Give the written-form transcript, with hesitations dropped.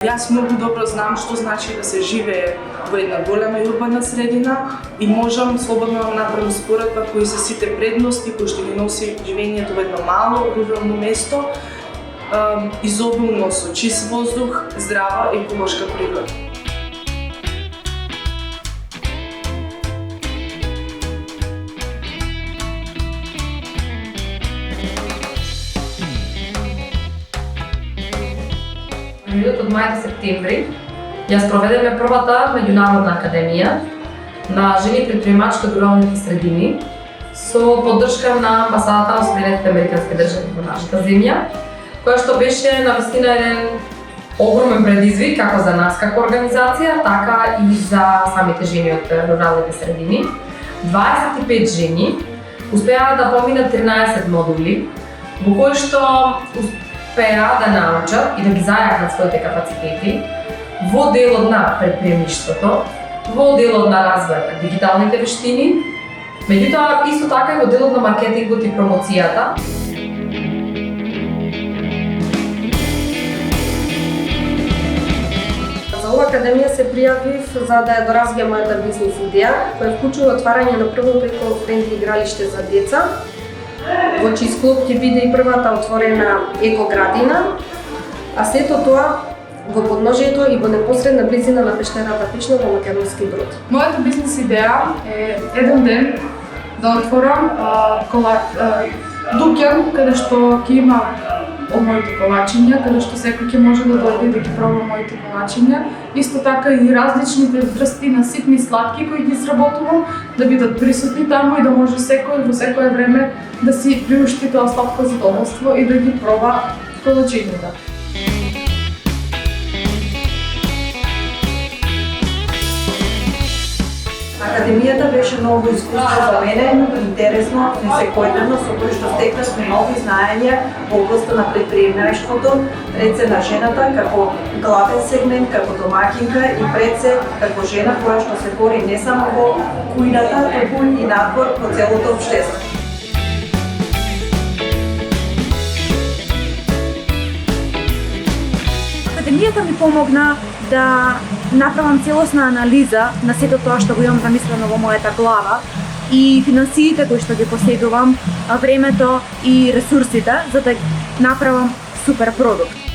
Јас многу добро знам што значи да се живее во една голема и урбана средина и можам слободно да направам споредба кои се сите предности кои што ги носи живењето во едно мало рурално место, изобилно со чист воздух, здрава еколошка природа. Периодот од мај до септември ја спроведеме првата меѓународна академија на жени предприемачки од руралните средини со поддршка на амбасадата на Соединетите американски држави во нашата земја, која што беше навистина еден огромен предизвик како за нас како организација, така и за самите жени од руралните средини. 25 жени успеа да поминат 13 модули во кои што успеа да научат и да ги зајакнат своите капацитети во делот на предприемништвото, во делот на развојот на дигиталните вештини, меѓутоа исто така и во делот на маркетингот и промоцијата. За оваа академија се пријавив за да ја доразвијам мојата бизнис идеја, која вклучува отварање на прво еко-френдли игралиште за деца, во чиј склоп ќе биде и првата отворена еко-градина, а сето тоа во подножието и во непосредна близина на пештерата Пишна во Македонски Брод. Мојата бизнес идеја е еден ден да отворам дуќан каде што ќе има моите колачиња, каде што секој ќе може да дојде и да ги проба моите колачиња. Исто така и различните врсти на ситни сладки кои ги сработувам да бидат присутни таму и да може секој во секое време да си приушти тоа сладко задоволство и да ги проба колачињата. Академијата беше многу искуство за мене, интересно, несекојдневно, со кој што стекнавме нови знаења во областа на предприемништвото, пред се на жената како главен сегмент, како домаќинка и пред се како жена која што се бори не само во кујната, туку и надвор по целото општество. Академијата ми помогна да направам целосна анализа на сето тоа што го имам замислено во мојата глава и финансиите кои што ги поседувам, времето и ресурсите за да направам супер продукт.